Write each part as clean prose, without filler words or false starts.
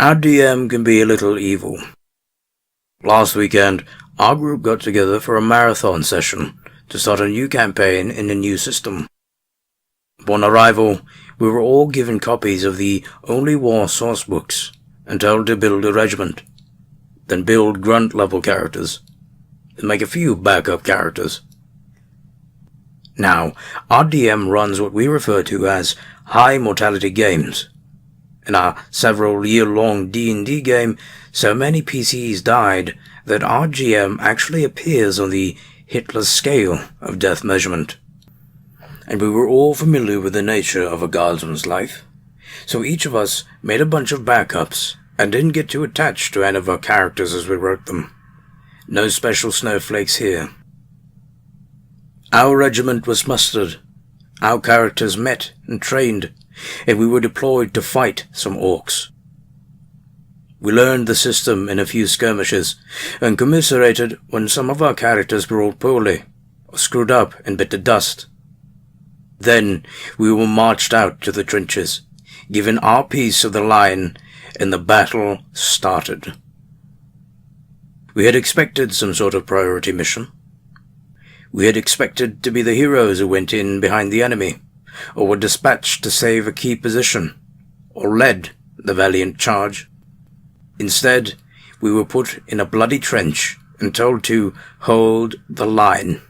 Our DM can be a little evil. Last weekend, our group got together for a marathon session to start a new campaign in a new system. Upon arrival, we were all given copies of the Only War sourcebooks and told to build a regiment, then build grunt-level characters, and make a few backup characters. Now, our DM runs what we refer to as high-mortality games. In our several-year-long D&D game, so many PCs died that our GM actually appears on the Hitler scale of death measurement. And we were all familiar with the nature of a Guardsman's life, so each of us made a bunch of backups and didn't get too attached to any of our characters as we wrote them. No special snowflakes here. Our regiment was mustered, our characters met and trained, and we were deployed to fight some orcs. We learned the system in a few skirmishes, and commiserated when some of our characters rolled poorly, or screwed up and bit the dust. Then we were marched out to the trenches, given our piece of the line, and the battle started. We had expected some sort of priority mission. We had expected to be the heroes who went in behind the enemy, or were dispatched to save a key position, or led the valiant charge. Instead, we were put in a bloody trench and told to hold the line.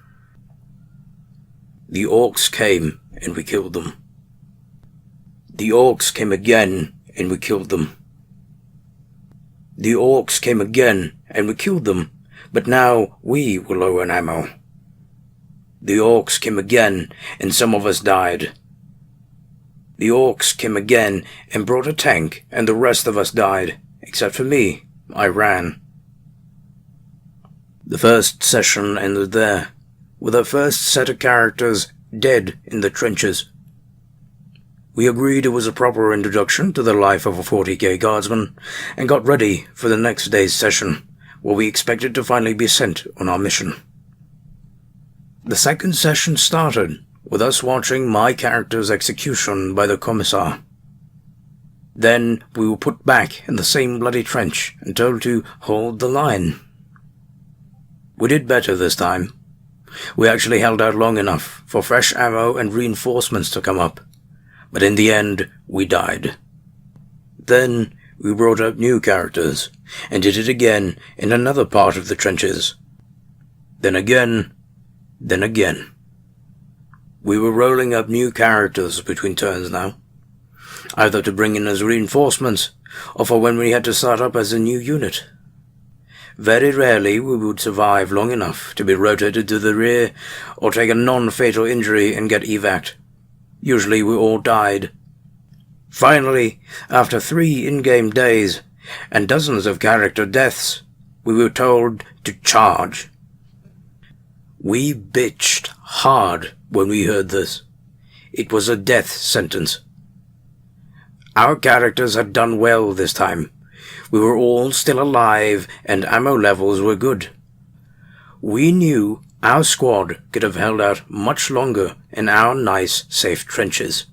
The orcs came, and we killed them. The orcs came again, and we killed them. The orcs came again, and we killed them, but now we were low on ammo. The orcs came again, and some of us died. The orcs came again and brought a tank, and the rest of us died, except for me. I ran. The first session ended there, with our first set of characters dead in the trenches. We agreed it was a proper introduction to the life of a 40k Guardsman, and got ready for the next day's session, where we expected to finally be sent on our mission. The second session started with us watching my character's execution by the commissar. Then we were put back in the same bloody trench and told to hold the line. We did better this time. We actually held out long enough for fresh ammo and reinforcements to come up, but in the end we died. Then we brought up new characters and did it again in another part of the trenches. Then again. We were rolling up new characters between turns now, either to bring in as reinforcements, or for when we had to start up as a new unit. Very rarely we would survive long enough to be rotated to the rear, or take a non-fatal injury and get evac'd. Usually we all died. Finally, after 3 in-game days, and dozens of character deaths, we were told to charge. We bitched hard when we heard this. It was a death sentence. Our characters had done well this time. We were all still alive and ammo levels were good. We knew our squad could have held out much longer in our nice, safe trenches.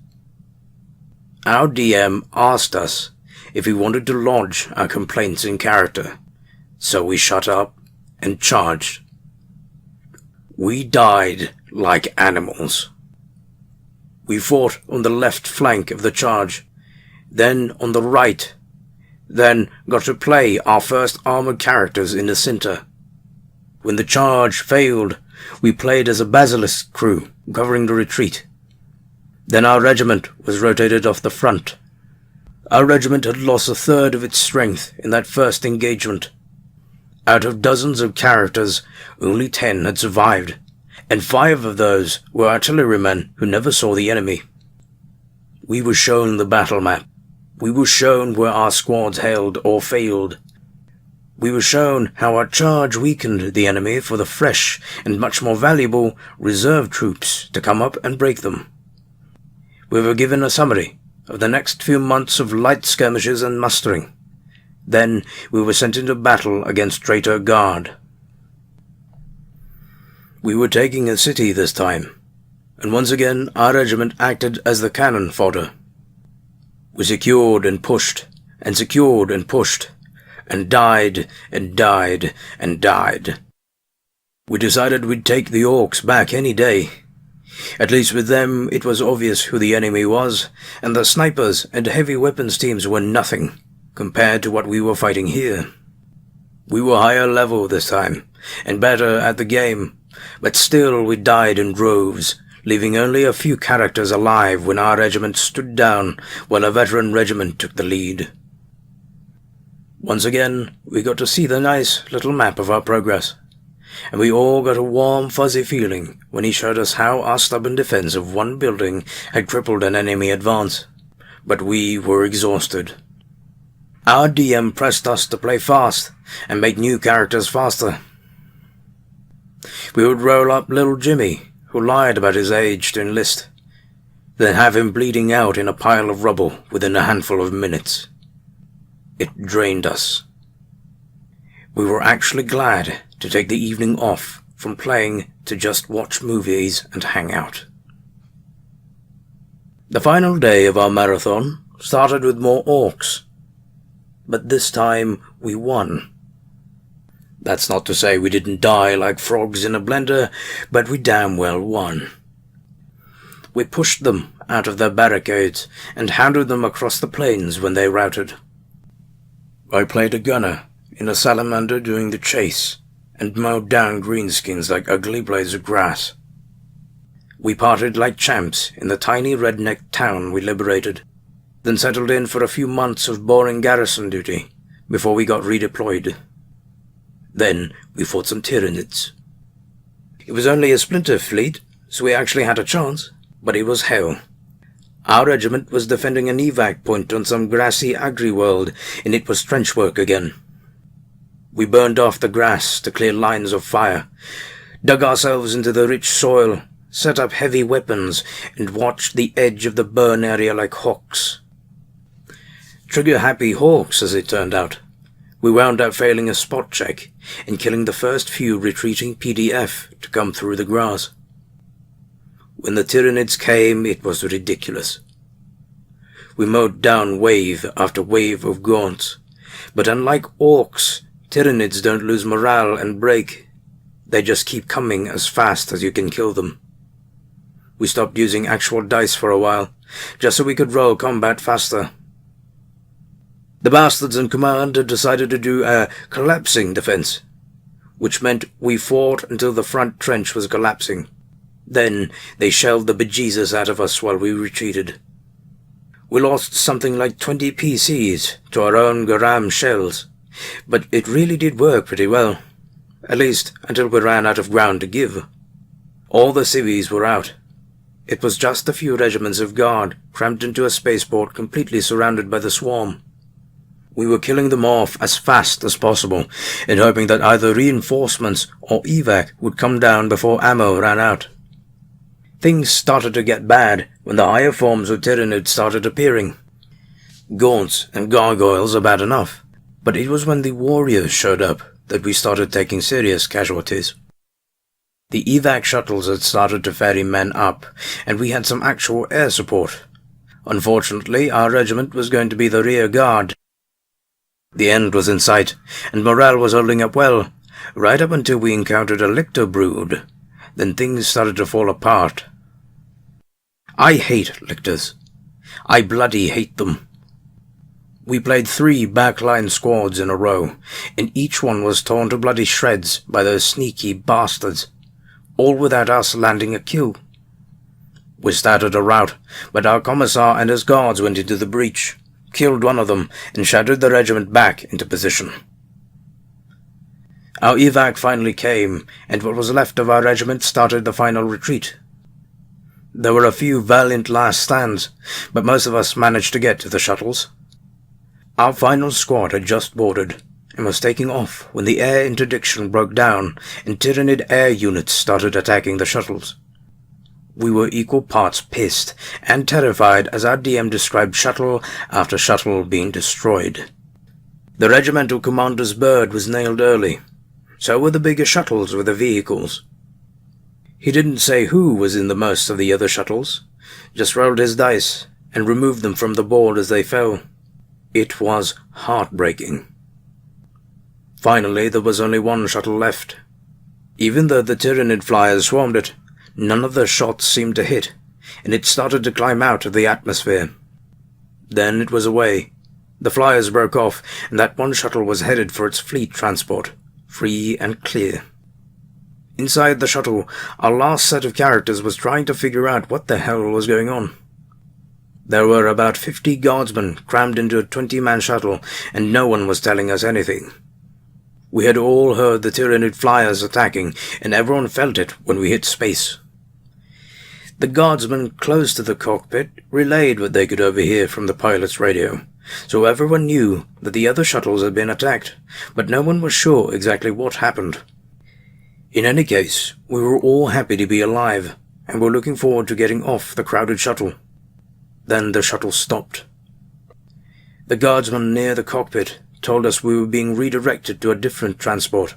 Our DM asked us if we wanted to lodge our complaints in character, so we shut up and charged. We died like animals. We fought on the left flank of the charge, then on the right, then got to play our first armored characters in the center. When the charge failed, we played as a basilisk crew, covering the retreat. Then our regiment was rotated off the front. Our regiment had lost a third of its strength in that first engagement. Out of dozens of characters, only 10 had survived, and 5 of those were artillerymen who never saw the enemy. We were shown the battle map. We were shown where our squads held or failed. We were shown how our charge weakened the enemy for the fresh and much more valuable reserve troops to come up and break them. We were given a summary of the next few months of light skirmishes and mustering. Then we were sent into battle against Traitor Guard. We were taking a city this time, and once again our regiment acted as the cannon fodder. We secured and pushed, and secured and pushed, and died and died and died. We decided we'd take the orcs back any day. At least with them it was obvious who the enemy was, and the snipers and heavy weapons teams were nothing compared to what we were fighting here. We were higher level this time, and better at the game, but still we died in droves, leaving only a few characters alive when our regiment stood down while a veteran regiment took the lead. Once again, we got to see the nice little map of our progress, and we all got a warm, fuzzy feeling when he showed us how our stubborn defense of one building had crippled an enemy advance. But we were exhausted. Our DM pressed us to play fast and make new characters faster. We would roll up little Jimmy, who lied about his age to enlist, then have him bleeding out in a pile of rubble within a handful of minutes. It drained us. We were actually glad to take the evening off from playing to just watch movies and hang out. The final day of our marathon started with more orcs, but this time we won. That's not to say we didn't die like frogs in a blender, but we damn well won. We pushed them out of their barricades and hounded them across the plains when they routed. I played a gunner in a salamander doing the chase, and mowed down greenskins like ugly blades of grass. We parted like champs in the tiny redneck town we liberated, then settled in for a few months of boring garrison duty before we got redeployed. Then we fought some Tyranids. It was only a splinter fleet, so we actually had a chance, but it was hell. Our regiment was defending an evac point on some grassy agri-world, and it was trench work again. We burned off the grass to clear lines of fire, dug ourselves into the rich soil, set up heavy weapons, and watched the edge of the burn area like hawks. Trigger-happy hawks, as it turned out. We wound up failing a spot check and killing the first few retreating PDF to come through the grass. When the Tyranids came, it was ridiculous. We mowed down wave after wave of gaunts, but unlike orcs, Tyranids don't lose morale and break. They just keep coming as fast as you can kill them. We stopped using actual dice for a while, just so we could roll combat faster. The bastards in command had decided to do a collapsing defense, which meant we fought until the front trench was collapsing. Then they shelled the bejesus out of us while we retreated. We lost something like 20 PCs to our own Garam shells, but it really did work pretty well, at least until we ran out of ground to give. All the civvies were out. It was just a few regiments of guard crammed into a spaceport completely surrounded by the swarm. We were killing them off as fast as possible and hoping that either reinforcements or evac would come down before ammo ran out. Things started to get bad when the higher forms of Tyranids started appearing. Gaunts and gargoyles are bad enough, but it was when the warriors showed up that we started taking serious casualties. The evac shuttles had started to ferry men up, and we had some actual air support. Unfortunately, our regiment was going to be the rear guard. The end was in sight, and morale was holding up well, right up until we encountered a lictor brood. Then things started to fall apart. I hate lictors. I bloody hate them. We played 3 backline squads in a row, and each one was torn to bloody shreds by those sneaky bastards, all without us landing a kill. We started a rout, but our commissar and his guards went into the breach, killed one of them, and shattered the regiment back into position. Our evac finally came, and what was left of our regiment started the final retreat. There were a few valiant last stands, but most of us managed to get to the shuttles. Our final squad had just boarded, and was taking off when the air interdiction broke down, and Tyranid air units started attacking the shuttles. We were equal parts pissed and terrified as our DM described shuttle after shuttle being destroyed. The regimental commander's bird was nailed early. So were the bigger shuttles with the vehicles. He didn't say who was in the most of the other shuttles, just rolled his dice and removed them from the board as they fell. It was heartbreaking. Finally, there was only one shuttle left. Even though the Tyranid flyers swarmed it, none of their shots seemed to hit, and it started to climb out of the atmosphere. Then it was away. The flyers broke off, and that one shuttle was headed for its fleet transport, free and clear. Inside the shuttle, our last set of characters was trying to figure out what the hell was going on. There were about 50 guardsmen crammed into a 20-man shuttle, and no one was telling us anything. We had all heard the Tyranid flyers attacking, and everyone felt it when we hit space. The guardsmen close to the cockpit relayed what they could overhear from the pilot's radio, so everyone knew that the other shuttles had been attacked, but no one was sure exactly what happened. In any case, we were all happy to be alive, and were looking forward to getting off the crowded shuttle. Then the shuttle stopped. The guardsman near the cockpit told us we were being redirected to a different transport,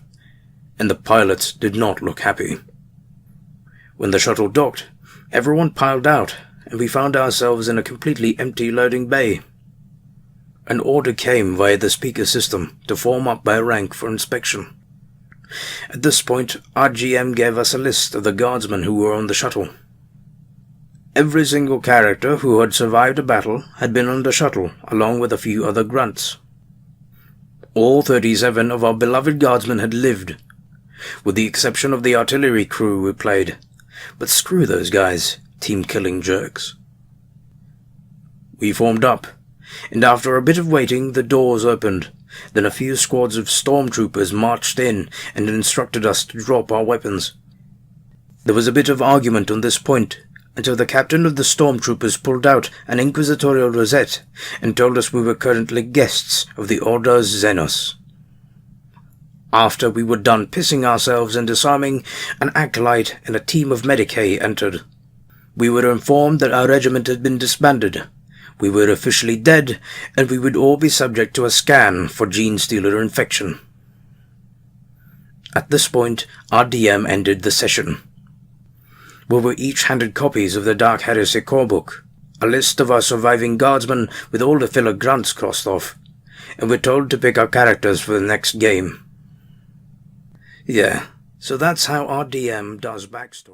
and the pilots did not look happy. When the shuttle docked, everyone piled out, and we found ourselves in a completely empty loading bay. An order came via the speaker system to form up by rank for inspection. At this point, our GM gave us a list of the guardsmen who were on the shuttle. Every single character who had survived a battle had been on the shuttle, along with a few other grunts. All 37 of our beloved guardsmen had lived, with the exception of the artillery crew we played. But screw those guys, team-killing jerks. We formed up, and after a bit of waiting, the doors opened. Then a few squads of stormtroopers marched in and instructed us to drop our weapons. There was a bit of argument on this point, until the captain of the stormtroopers pulled out an inquisitorial rosette and told us we were currently guests of the Order Xenos. After we were done pissing ourselves and disarming, an acolyte and a team of Medicae entered. We were informed that our regiment had been disbanded. We were officially dead, and we would all be subject to a scan for gene-stealer infection. At this point, our DM ended the session. We were each handed copies of the Dark Heresy core book, a list of our surviving guardsmen with all the filler grunts crossed off, and we're told to pick our characters for the next game. Yeah, so that's how our DM does backstory.